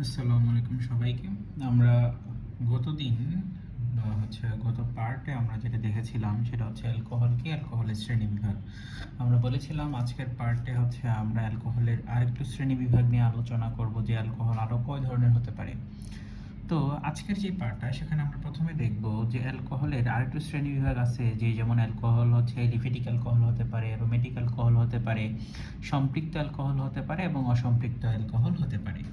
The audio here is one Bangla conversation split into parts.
আসসালামু আলাইকুম সবাইকে। আমরা গতদিন গত পার্টে আমরা যেটা দেখেছিলাম সেটা হচ্ছে অ্যালকোহলের শ্রেণীবিভাগ। আমরা বলেছিলাম আজকের পার্টে আমরা অ্যালকোহলের আরেকটু শ্রেণীবিভাগ নিয়ে আলোচনা করব যে অ্যালকোহল আরও কয় ধরনের হতে পারে। তো আজকের যে পার্টটা সেখানে আমরা প্রথমে দেখব যে অ্যালকোহলের আরেকটু শ্রেণীবিভাগ আছে, যে যেমন অ্যালকোহল হচ্ছে এলিফেটিক অ্যালকোহল হতে পারে, অ্যারোমেটিক অ্যালকোহল হতে পারে, সম্পৃক্ত অ্যালকোহল হতে পারে এবং অসম্পৃক্ত অ্যালকোহল হতে পারে।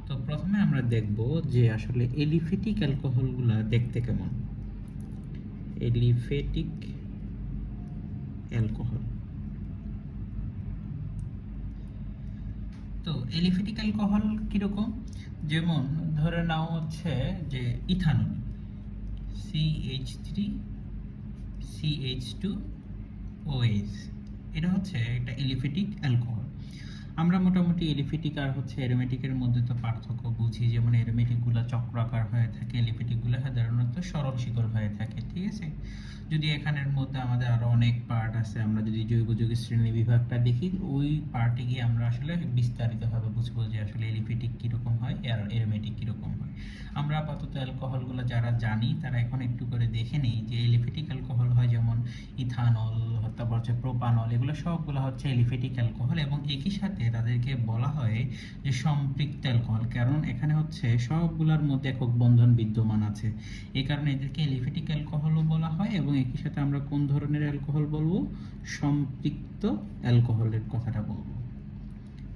তো প্রথমে আমরা দেখব যে আসলে এলিফেটিক অ্যালকোহলগুলো দেখতে কেমন। এলিফেটিক অ্যালকোহল, তো এলিফেটিক অ্যালকোহল কীরকম, যেমন ধরে নাও হচ্ছে যে ইথানল CH3 CH2OH, এটা হচ্ছে একটা এলিফেটিক অ্যালকোহল। আমরা মোটামুটি এলিফেটিক আর অ্যারোমেটিকের মধ্যে তো পার্থক্য বুঝি, যেমন অ্যারোমেটিকগুলো চক্রাকার হয়ে থাকে, এলিফেটিকগুলো সাধারণত সরল শিকড় হয়ে থাকে, ঠিক আছে। যদি এখানের মধ্যে আমাদের আরও অনেক পার্ট আছে, আমরা যদি জৈব যৌগের শ্রেণী বিভাগটা দেখি ওই পার্টে গিয়ে আমরা আসলে বিস্তারিতভাবে বুঝবো যে আসলে এলিফেটিক কীরকম হয় আর অ্যারোমেটিক কীরকম হয়। আমরা আপাতত অ্যালকোহলগুলো যারা জানি তারা এখন একটু করে দেখে নিই যে এলিফেটিক অ্যালকোহল হয় যেমন ইথানল, তারপর হচ্ছে প্রোপানল, এগুলো সবগুলো হচ্ছে এলিফেটিক অ্যালকোহল এবং একই সাথে তাদেরকে বলা হয় যে সম্পৃক্ত অ্যালকোহল, কারণ এখানে হচ্ছে সবগুলোর মধ্যে একক বন্ধন বিদ্যমান আছে। এই কারণে এদেরকে এলিফেটিক অ্যালকোহলও বলা হয় এবং একই সাথে আমরা কোন ধরনের অ্যালকোহল বলবো, সম্পৃক্ত অ্যালকোহলের কথাটা বলবো।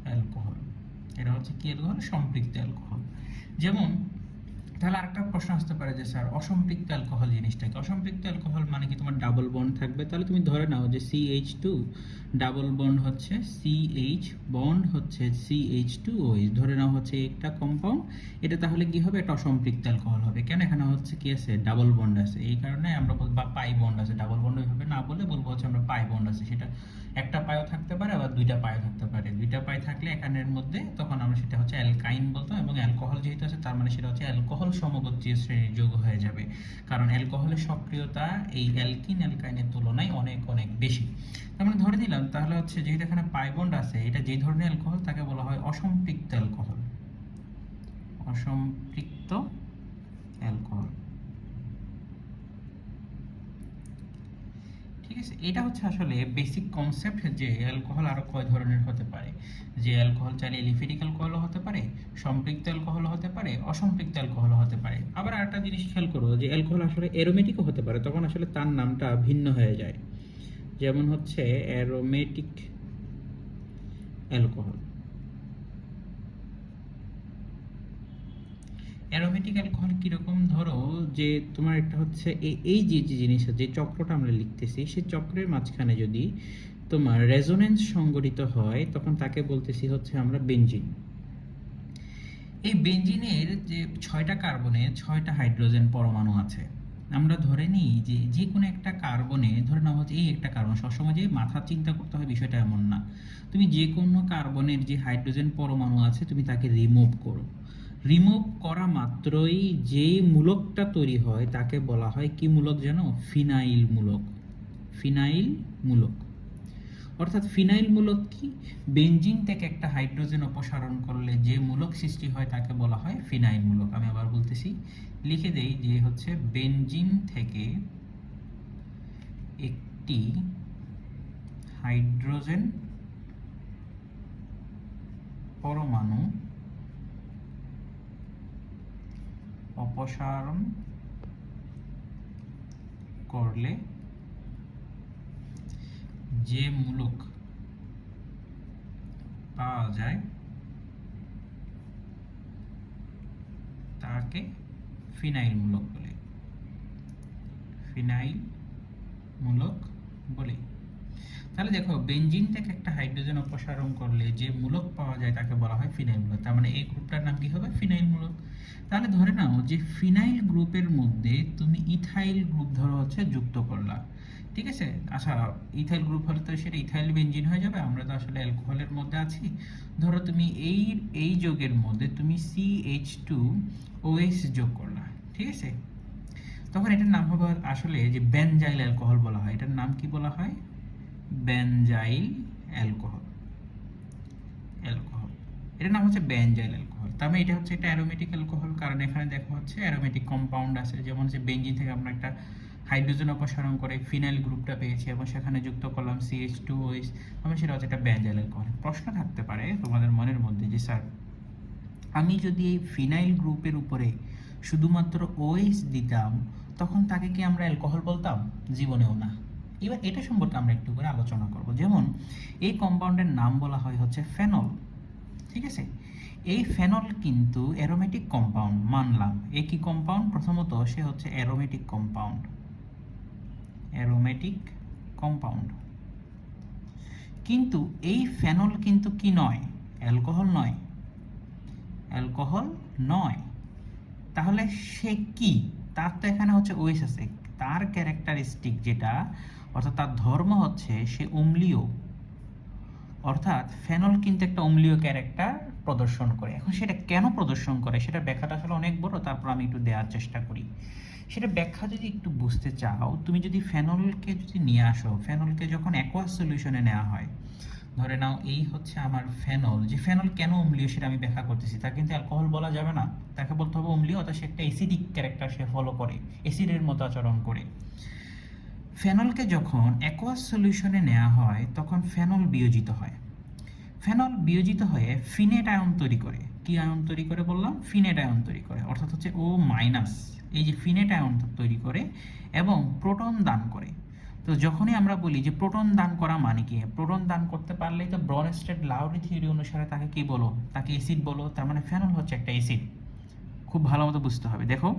অ্যালকোহল, এটা হচ্ছে কি অ্যালকোহল, সম্পৃক্ত অ্যালকোহল। যেমন তাহলে আরেকটা প্রশ্ন আসতে পারে যে স্যার অসম্পৃক্ত অ্যালকোহল জিনিসটা কি? অসম্পৃক্ত অ্যালকোহল মানে কি তোমার ডাবল বন্ড থাকবে? তাহলে তুমি ধরে নাও যে CH2 ডাবল বন্ড হচ্ছে CH বন্ড হচ্ছে CH2OH, ধরে নাও হচ্ছে একটা কম্পাউন্ড, এটা তাহলে কি হবে, একটা অসম্পৃক্ত অ্যালকোহল হবে। কেন? এখানে হচ্ছে কি আছে, ডাবল বন্ড আছে, এই কারণে আমরা বলবো, বা পাই বন্ড আছে, ডাবল বন্ড ওইভাবে না বলে বলবো হচ্ছে আমরা পাই বন্ড আছে, সেটা একটা পায়ও থাকতে পারে আবার দুইটা পায়ও থাকতে পারে। দুইটা পাই থাকলে এখানের মধ্যে তখন আমরা সেটা হচ্ছে অ্যালকাইন বলতাম, এবং অ্যালকোহল যেহেতু আছে তার মানে সেটা হচ্ছে অ্যালকোহল সমগোত্রীয় শ্রেণীর যৌগ হয়ে যাবে, কারণ অ্যালকোহলের সক্রিয়তা এই অ্যালকিন অ্যালকাইনের তুলনায় অনেক অনেক বেশি। তার মানে ধরে নিলাম তাহলে হচ্ছে যেহেতু এখানে পাই বন্ড আছে, এটা যে ধরনের অ্যালকোহল তাকে বলা হয় অসম্পৃক্ত অ্যালকোহল। অসম্পৃক্ত অ্যালকোহল, ঠিক আছে। এটা হচ্ছে আসলে বেসিক কনসেপ্ট যে অ্যালকোহল আরো কয় ধরনের হতে পারে, যে অ্যালকোহল চাইলে এলিফেটিক অ্যালকোহলও হতে পারে, সম্পৃক্ত অ্যালকোহলও হতে পারে, অসম্পৃক্ত অ্যালকোহলও হতে পারে। আবার আরেকটা জিনিস খেয়াল করো যে অ্যালকোহল আসলে অ্যারোমেটিকও হতে পারে, তখন আসলে তার নামটা ভিন্ন হয়ে যায়। যেমন হচ্ছে অ্যারোমেটিক অ্যালকোহল। অ্যারোমেটিক অ্যালকোহল কীরকম, ধরো যে তোমার একটা হচ্ছে এই যে যে জিনিসটা, যে চক্রটা আমরা লিখতেছি, সেই চক্রের মাঝখানে যদি তোমার রেজোনেন্স সংঘটিত হয় তখন তাকে বলতেছি হচ্ছে আমরা বেনজিন। এই বেনজিনের যে 6টা কার্বনে 6টা হাইড্রোজেন পরমাণু আছে, আমরা ধরে নিই যে যে কোনো একটা কার্বনে, ধরে নাও হচ্ছে এই একটা কার্বন, সবসময় যে মাথা চিন্তা করতে হয় বিষয়টা এমন না, তুমি যে কোনো কার্বনের যে হাইড্রোজেন পরমাণু আছে তুমি তাকে রিমুভ করো, রিমুভ করা মাত্রই যে মূলকটা তৈরি হয় তাকে বলা হয় কি মূলক যেন, ফিনাইল মূলক। ফিনাইল মূলক, অর্থাৎ ফিনাইল মূলক কি, বেনজিন থেকে একটা হাইড্রোজেন অপসারণ করলে যে মূলক সৃষ্টি হয় তাকে বলা হয় ফিনাইল মূলক। আমি আবার বলতেছি, লিখে দেই যে হচ্ছে বেনজিন থেকে একটি হাইড্রোজেন পরমাণু অপসারণ করলে যে মূলক পাওয়া যায় তাকে ফিনাইল মূলক বলে। ফিনাইল মূলক বলে। তাহলে দেখো বেনজিন থেকে একটা হাইড্রোজেন অপসারণ করলে যে মূলক পাওয়া যায় তাকে বলা হয় ফিনাইল মূলক, তার মানে এই গ্রুপটার নাম কি হবে, ফিনাইল মূলক। তাহলে ধরে নাও যে ফিনাইল গ্রুপের মধ্যে তুমি ইথাইল গ্রুপ ধরো হচ্ছে যুক্ত করলা, ঠিক আছে। আচ্ছা, ইথাইল গ্রুপ হলে তো সেটা ইথাইল বেনজিন হয়ে যাবে, আমরা তো আসলে অ্যালকোহলের মধ্যে আছি। ধরো তুমি এই যৌগের মধ্যে তুমি CH2OH যোগ করলা, ঠিক আছে। তখন এটার নাম হবে আসলে যে বেনজাইল অ্যালকোহল বলা হয়, এটার নাম কি বলা হয়, বেনজাইল অ্যালকোহল। অ্যালকোহল, এটার নাম হচ্ছে বেনজাইল অ্যালকোহল। তার মানে এটা হচ্ছে একটা অ্যারোমেটিক অ্যালকোহল, কারণ এখানে দেখা হচ্ছে অ্যারোমেটিক কম্পাউন্ড আছে, যেমন হচ্ছে বেঞ্জিন থেকে আমরা একটা হাইড্রোজেন অপসারণ করে ফিনাইল গ্রুপটা পেয়েছি এবং সেখানে যুক্ত করলাম CH2OH, আমি সেটা হচ্ছে একটা বেঞ্জাইল অ্যালকোহল। প্রশ্ন থাকতে পারে তোমাদের মনের মধ্যে যে স্যার, আমি যদি এই ফিনাইল গ্রুপের উপরে শুধুমাত্র OH দিতাম তখন তাকে কি আমরা অ্যালকোহল বলতাম? জীবনেও না। এবার এটা সম্পর্কে আমরা একটু করে আলোচনা করব। যেমন এই কম্পাউন্ডের নাম বলা হয় হচ্ছে ফেনল, ঠিক আছে? এই ফেনল কিন্তু অ্যারোমেটিক কম্পাউন্ড, মানলাম। এ কি কম্পাউন্ড? প্রথমত সে হচ্ছে অ্যারোমেটিক কম্পাউন্ড, অ্যারোমেটিক কম্পাউন্ড। কিন্তু এই ফেনল কিন্তু কি নয়? অ্যালকোহল নয়, অ্যালকোহল নয়। তাহলে সে কি? তার তো এখানে হচ্ছে OH আছে, তার ক্যারেক্টারিস্টিক যেটা, অর্থাৎ তার ধর্ম হচ্ছে সে অম্লীয়, অর্থাৎ ফেনল কিন্তু একটা অম্লীয় ক্যারেক্টার প্রদর্শন করে। এখন সেটা কেন প্রদর্শন করে সেটা ব্যাখ্যাটা আসলে অনেক বড়, তারপর আমি একটু দেওয়ার চেষ্টা করি। সেটা ব্যাখ্যা যদি একটু বুঝতে চাও, তুমি যদি ফেনলকে যদি নিয়ে আসো, ফেনলকে যখন অ্যাকোয়াস সলিউশনে নেওয়া হয়, ধরে নাও এই হচ্ছে আমার ফেনল, যে ফেনল কেন অম্লীয় সেটা আমি ব্যাখ্যা করতেছি, তা কিন্তু অ্যালকোহল বলা যাবে না, তাকে বলতে হবে অম্লীয়, অর্থাৎ সে একটা অ্যাসিডিক ক্যারেক্টার সে ফলো করে, অ্যাসিডের মতো আচরণ করে। ফেনলকে যখন অ্যাকোয়াস সলিউশনে নেওয়া হয় তখন ফেনল বিয়োজিত হয়, ফেনল বিয়োজিত হয়ে ফিনেট আয়ন তৈরি করে। কি আয়ন তৈরি করে বললাম? ফিনেট আয়ন তৈরি করে, অর্থাৎ হচ্ছে O-, এই যে ফিনেট আয়ন তৈরি করে এবং প্রোটন দান করে। তো যখনই আমরা বলি যে প্রোটন দান করা মানে কি, প্রোটন দান করতে পারলেই তো ব্রনস্টেড-লাউরি থিওরি অনুসারে তাকে কি বলো? তাকে অ্যাসিড বলো। তার মানে ফেনল হচ্ছে একটা অ্যাসিড। খুব ভালো মতো বুঝতে হবে। দেখো,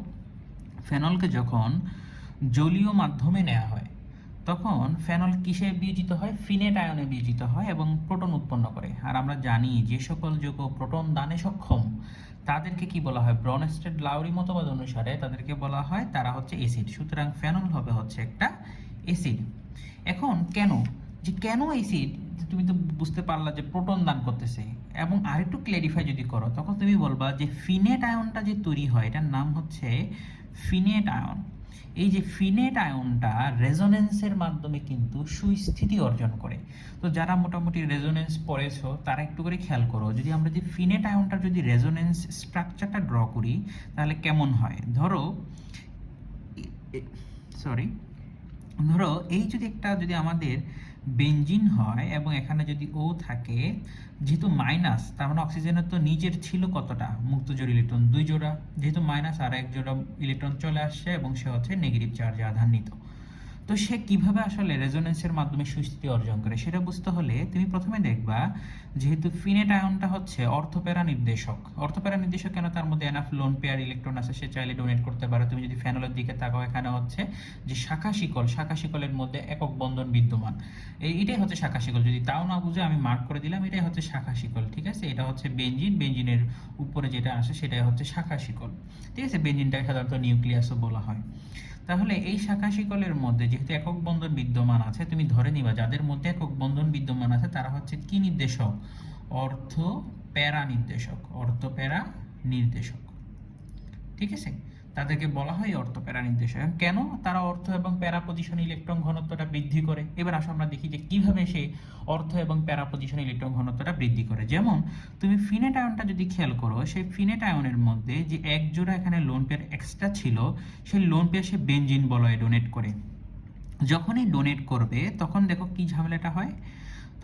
ফেনলকে যখন জলীয় মাধ্যমে নেওয়া হয় তখন ফেনল কিসে বিয়োজিত হয়? ফিনেট আয়নে বিয়োজিত হয় এবং প্রোটন উৎপন্ন করে। আর আমরা জানি যে সকল যৌগ প্রোটন দানে সক্ষম তাদেরকে কি বলা হয়? ব্রনস্টেড-লাউরি মতবাদ অনুসারে তাদেরকে বলা হয় তারা হচ্ছে অ্যাসিড। সুতরাং ফেনল হবে হচ্ছে একটা অ্যাসিড। এখন কেন, যে কেন অ্যাসিড, তুমি তো বুঝতে পারলা যে প্রোটন দান করতেছে। এবং আরেকটু ক্ল্যারিফাই যদি করো তখন তুমি বলবা যে ফিনেট আয়নটা যে তৈরি হয় এটার নাম হচ্ছে ফিনেট আয়ন। এই যে ফিনেট আয়নটা রেজোনেন্সের মাধ্যমে কিন্তু সুস্থিতি অর্জন করে। তো যারা মোটামুটি রেজোনেন্স পড়েছো তারা একটু করে খেয়াল করো, যদি আমরা যে ফিনেট আয়নটার যদি রেজোনেন্স স্ট্রাকচারটা ড্র করি তাহলে কেমন হয়। ধরো ধরো এই যদি আমাদের বেঞ্জিন হয় এবং এখানে যদি O থাকে, যেহেতু মাইনাস, তার মানে অক্সিজেনের তো নিজের ছিল কতটা? মুক্ত জোড় ইলেকট্রন 2 জোড়া, যেহেতু মাইনাস আর 1 জোড়া ইলেকট্রন চলে আসছে এবং সে হচ্ছে নেগেটিভ চার্জে আধান্বিত। তো সে কিভাবে আসলে রেজোনেন্সের মাধ্যমে সুস্থিতি অর্জন করে সেটা বুঝতে হলে তুমি প্রথমে দেখবা, যেহেতু ফিনেট আয়নটা হচ্ছে অর্থপ্যারা নির্দেশক। অর্থপ্যারা নির্দেশক কেন? তার মধ্যে এনাফ লোন পেয়ার ইলেকট্রন আছে, সে চাইলে ডোনেট করতে পারে। তুমি যদি ফেনলের দিকে তাকাও, এখানে হচ্ছে যে শাখা শিকলের মধ্যে একক বন্ধন বিদ্যমান, এটাই হচ্ছে শাখা শিকল। যদি তাও না বুঝে আমি মার্ক করে দিলাম, এটাই হচ্ছে শাখা শিকল, ঠিক আছে? এটা হচ্ছে বেঞ্জিন, বেঞ্জিনের উপরে যেটা আসে সেটাই হচ্ছে শাখা শিকল, ঠিক আছে? বেঞ্জিনটাকে সাধারণত নিউক্লিয়াসও বলা হয়। তাহলে এই শাখা শিকলের মধ্যে যেহেতু একক বন্ধন বিদ্যমান আছে, তুমি ধরে নিবা যাদের মধ্যে একক বন্ধন বিদ্যমান আছে তারা হচ্ছে কি নির্দেশক? অর্থ প্যারা নির্দেশক, অর্থ প্যারা নির্দেশক, ঠিক আছে? তাদেরকে বলা হয় অর্থ প্যারা নির্দেশক। কেন তারা অর্থ এবং প্যারা পজিশন ইলেকট্রন ঘনত্বটা বৃদ্ধি করে? এবার আসো আমরা দেখি যে কিভাবে সেই অর্থ এবং প্যারা পজিশন ইলেকট্রন ঘনত্বটা বৃদ্ধি করে। যেমন তুমি ফিনেট আয়নটা যদি খেয়াল করো, সেই ফিনেট আয়নের মধ্যে যে এক জোড়া এখানে লোন পেয়ার এক্সট্রা ছিল, সেই লোন পেয়ার সে বেঞ্জিন বলয়ে ডোনেট করে। যখনই ডোনেট করবে তখন দেখো কি ঝামেলাটা হয়,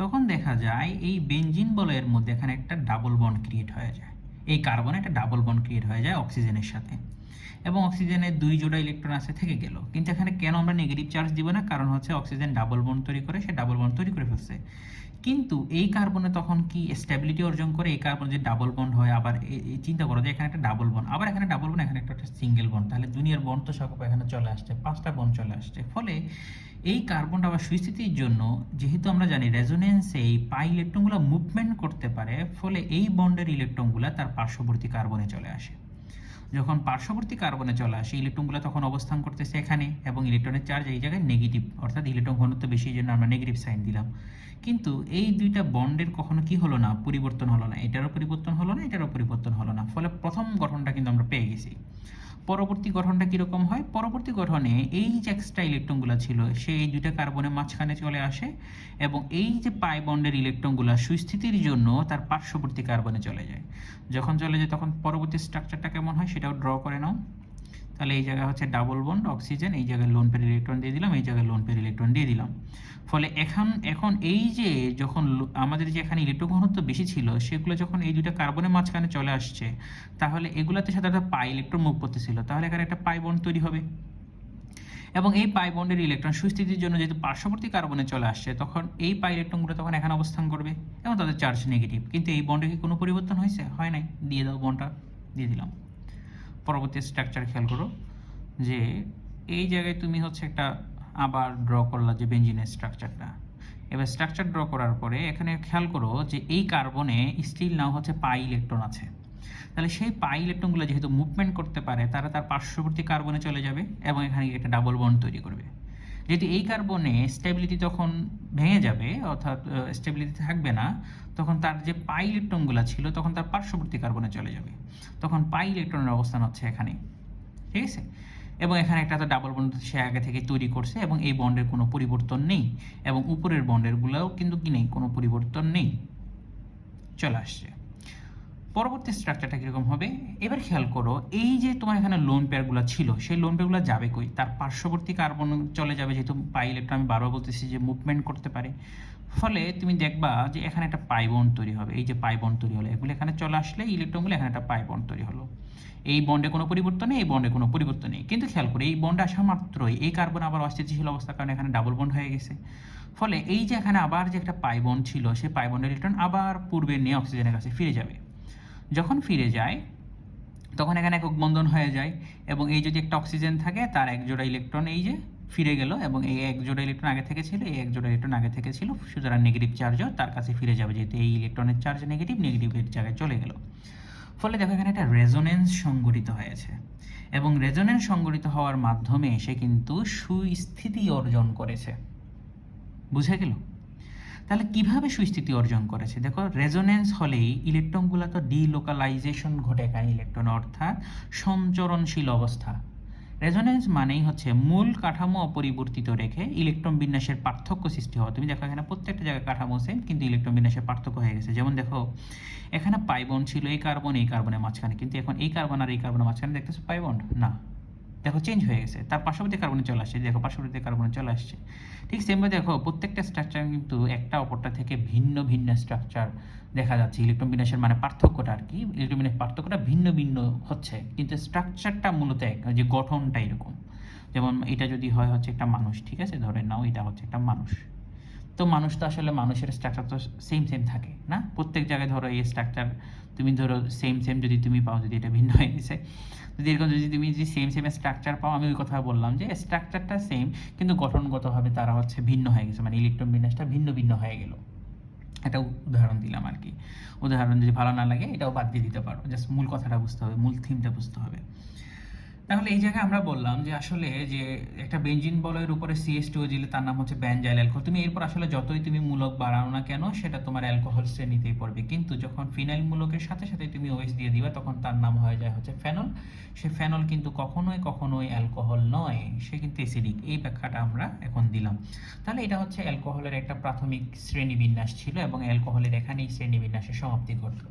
তখন দেখা যায় এই বেঞ্জিন বলয়ের মধ্যে এখানে একটা ডাবল বন্ড ক্রিয়েট হয়ে যায়, এই কার্বনে একটা ডাবল বন্ড ক্রিয়েট হয়ে যায় অক্সিজেনের সাথে, এবং অক্সিজেনের 2 জোড়া ইলেকট্রন আছে থেকে গেল। কিন্তু এখানে কেন আমরা নেগেটিভ চার্জ দিব না? কারণ হচ্ছে অক্সিজেন ডাবল বন্ড তৈরি করে, সে ডাবল বন্ড তৈরি করে ফেলছে। কিন্তু এই কার্বনে তখন কি স্টেবিলিটি অর্জন করে? এই কার্বন যে ডাবল বন্ড হয়, আবার চিন্তা করো যে এখানে একটা ডাবল বন্ড, আবার এখানে ডাবল বন্ড, এখানে একটা সিঙ্গেল বন্ড, তাহলে দুনিয়ার বন্ড তো সব এখানে চলে আসছে, 5টা বন্ড চলে আসছে। ফলে এই কার্বনটা আবার সুস্থিতির জন্য, যেহেতু আমরা জানি রেজোনেন্সে এই পাই ইলেকট্রনগুলো মুভমেন্ট করতে পারে, ফলে এই বন্ডের ইলেকট্রনগুলো তার পার্শ্ববর্তী কার্বনে চলে আসে। যখন পার্শ্ববর্তী কার্বনে চলে আসে, ইলেকট্রনগুলো তখন অবস্থান করতেছে এখানে, এবং ইলেকট্রনের চার্জ এই জায়গায় নেগেটিভ, অর্থাৎ ইলেকট্রন ঘনত্ব বেশি, জন্য আমরা নেগেটিভ সাইন দিলাম। কিন্তু এই দুইটা বন্ডের কখনো কি হলো না? পরিবর্তন হলো না, এটারও পরিবর্তন হলো না, এটারও পরিবর্তন হলো না। ফলে প্রথম গঠনটা কিন্তু আমরা পেয়ে গেছি। পরবর্তী গঠনটা কীরকম হয়? পরবর্তী গঠনে এই যে এক্সট্রা ইলেকট্রনগুলো ছিল সে এই দুইটা কার্বনের মাঝখানে চলে আসে এবং এই যে পাই বন্ডের ইলেকট্রনগুলো সুস্থিতির জন্য তার পার্শ্ববর্তী কার্বনে চলে যায়। যখন চলে যায় তখন পরবর্তী স্ট্রাকচারটা কেমন হয় সেটাও ড্র করে নাও। তাহলে এই জায়গায় হচ্ছে ডাবল বন্ড অক্সিজেন, এই জায়গায় লোন পেয়ার ইলেকট্রন দিয়ে দিলাম, এই জায়গায় লোন পেয়ার ইলেকট্রন দিয়ে দিলাম। ফলে এখন এই যে যখন আমাদের যে এখানে ইলেকট্রন ঘনত্ব বেশি ছিল সেগুলো যখন এই দুইটা কার্বনের মাঝখানে চলে আসছে তাহলে এগুলোতে সাথে একটা পাই ইলেকট্রন মুভ করতেছিল, তাহলে এখানে একটা পাই বন্ড তৈরি হবে এবং এই পাই বন্ডের ইলেকট্রন সুস্থিতির জন্য যেহেতু পার্শ্ববর্তী কার্বনে চলে আসছে তখন এই পাই ইলেকট্রনগুলো তখন এখানে অবস্থান করবে এবং তাদের চার্জ নেগেটিভ। কিন্তু এই বন্ডে কি কোনো পরিবর্তন হয়েছে? হয় নাই। দিয়ে দাও, বন্ডটা দিয়ে দিলাম। পরবর্তী স্ট্রাকচার খেয়াল করো যে এই জায়গায় তুমি হচ্ছে একটা আবার ড্র করলা যে বেঞ্জিনের স্ট্রাকচারটা। এবার স্ট্রাকচার ড্র করার পরে এখানে খেয়াল করো যে এই কার্বনে স্টিল নাও হচ্ছে পাই ইলেকট্রন আছে। তাহলে সেই পাই ইলেকট্রনগুলো যেহেতু মুভমেন্ট করতে পারে তারা তার পার্শ্ববর্তী কার্বনে চলে যাবে এবং এখানে একটা ডাবল বন্ড তৈরি করবে। যেহেতু এই কার্বনে স্টেবিলিটি তখন ভেঙে যাবে অর্থাৎ স্টেবিলিটি থাকবে না, তখন তার যে পাই ইলেকট্রনগুলো ছিল তখন তার পার্শ্ববর্তী কার্বনে চলে যাবে। তখন পাই ইলেকট্রনের অবস্থান হচ্ছে এখানে, ঠিক আছে? এবং এখানে একটা তো ডাবল বন্ড সে আগে থেকে তৈরি করছে এবং এই বন্ডের কোনো পরিবর্তন নেই এবং উপরের বন্ডেরগুলোও কিন্তু কি নেই, কোনো পরিবর্তন নেই, চলে আসছে। পরবর্তী স্ট্রাকচারটা কীরকম হবে এবার খেয়াল করো। এই যে তোমার এখানে লোন পেয়ারগুলো ছিল সেই লোন পেয়ারগুলো যাবে কই? তার পার্শ্ববর্তী কার্বন চলে যাবে, যেহেতু পাই ইলেকট্রন আমি বারবার বলতেছি যে মুভমেন্ট করতে পারে। ফলে তুমি দেখবা যে এখানে একটা পাই বন্ড তৈরি হবে। এই যে পাই বন্ড তৈরি হলো, এগুলো এখানে চলে আসলে ইলেকট্রনগুলো এখানে একটা পাই বন্ড তৈরি হলো। এই বন্ডে কোনো পরিবর্তন নেই, এই বন্ডে কোনো পরিবর্তন নেই। কিন্তু খেয়াল করে এই বন্ড আসা মাত্রই এই কার্বন আবার অস্থিতিশীল অবস্থার কারণে এখানে ডাবল বন্ড হয়ে গেছে। ফলে এই যে এখানে আবার যে একটা পাই বন্ড ছিল সেই পাই বন্ডের ইলেকট্রন আবার পূর্বে নিয়ে অক্সিজেনের কাছে ফিরে যাবে। যখন ফিরে যায় তখন এখানে একক বন্ধন হয়ে যায় এবং এই যদি একটা অক্সিজেন থাকে তার এক জোড়া ইলেকট্রন এই যে ফিরে গেল এবং এই এক জোড়া ইলেকট্রন আগে থেকে ছিল, এই এক জোড়া ইলেকট্রন আগে থেকে ছিল, সুতরাং নেগেটিভ চার্জও তার কাছে ফিরে যাবে যেহেতু এই ইলেকট্রনের চার্জ নেগেটিভের জায়গায় চলে গেল। ফলে দেখো এখানে একটা রেজোনেন্স সংঘটিত হয়েছে এবং রেজোনেন্স সংঘটিত হওয়ার মাধ্যমে সে কিন্তু সুস্থিতি অর্জন করেছে। বুঝে গেল? তাহলে কিভাবে সুস্থিতি অর্জন করেছে? দেখো, রেজোনেন্স হলেই ইলেকট্রনগুলো তো ডিলোকালাইজেশন ঘটে এখানে ইলেকট্রন অর্থাৎ সঞ্চরণশীল অবস্থা। রেজোনেন্স মানেই হচ্ছে মূল কাঠামো অপরিবর্তিত রেখে ইলেকট্রন বিন্যাসের পার্থক্য সৃষ্টি হওয়া। তুমি দেখো এখানে প্রত্যেকটা জায়গায় কাঠামো সেম কিন্তু ইলেকট্রন বিন্যাসের পার্থক্য হয়ে গেছে। যেমন দেখো এখানে পাই বন্ড ছিল এই কার্বনের মাঝখানে, কিন্তু এখন এই কার্বন আর এই কার্বনের মাঝখানে দেখতেছো পাই বন্ড না, দেখো চেঞ্জ হয়ে গেছে, তার পার্শ্ববর্তী কার্বনে চলে আসছে, দেখো পার্শ্ববর্তী কার্বনে চলে আসছে। ঠিক সেমভাবে দেখো প্রত্যেকটা স্ট্রাকচার কিন্তু একটা অপরটা থেকে ভিন্ন ভিন্ন স্ট্রাকচার দেখা যাচ্ছে। ইলেকট্রন বিন্যাসের মানে পার্থক্যটা আর কি, ইলেকট্রন বিন্যাসের পার্থক্যটা ভিন্ন ভিন্ন হচ্ছে কিন্তু স্ট্রাকচারটা মূলত এক, যে গঠনটা এরকম। যেমন এটা যদি হয় হচ্ছে একটা মানুষ, ঠিক আছে, ধরে নাও এটা হচ্ছে একটা মানুষ, তো মানুষ তো আসলে মানুষের স্ট্রাকচার তো সেম থাকে না, প্রত্যেক জায়গায় ধরো এই স্ট্রাকচার তুমি ধরো সেম যদি তুমি পাও, যদি এটা ভিন্ন হয়ে গেছে, যদি এরকম যদি তুমি যে সেম স্ট্রাকচার পাও, আমি ওই কথা বললাম যে স্ট্রাকচারটা সেম কিন্তু গঠনগতভাবে তারা হচ্ছে ভিন্ন হয়ে গেছে, মানে ইলেকট্রন বিন্যাসটা ভিন্ন হয়ে গেল। একটা উদাহরণ দিলাম আর কি। উদাহরণ যদি ভালো না লাগে এটাও বাদ দিয়ে দিতে পারো, জাস্ট মূল কথাটা বুঝতে হবে, মূল থিমটা বুঝতে হবে। তাহলে এই জায়গায় আমরা বললাম যে আসলে যে একটা বেঞ্জিন বলয়ের উপরে CH2 দিলে তার নাম হচ্ছে বেনজাইল অ্যালকোহল। তুমি এরপর আসলে যতই তুমি মূলক বাড়াও না কেন সেটা তোমার অ্যালকোহল শ্রেণীতেই পড়বে, কিন্তু যখন ফিনাইল মূলকের সাথে সাথে তুমি OH দিয়ে দিবা তখন তার নাম হয়ে যায় হচ্ছে ফেনল। সে ফেনল কিন্তু কখনোই অ্যালকোহল নয়, সে কিন্তু অ্যাসিডিক। এই ব্যাখ্যাটা আমরা এখন দিলাম। তাহলে এটা হচ্ছে অ্যালকোহলের একটা প্রাথমিক শ্রেণীবিন্যাস ছিল এবং অ্যালকোহলের এখানেই শ্রেণীবিন্যাসের সমাপ্তি ঘটল।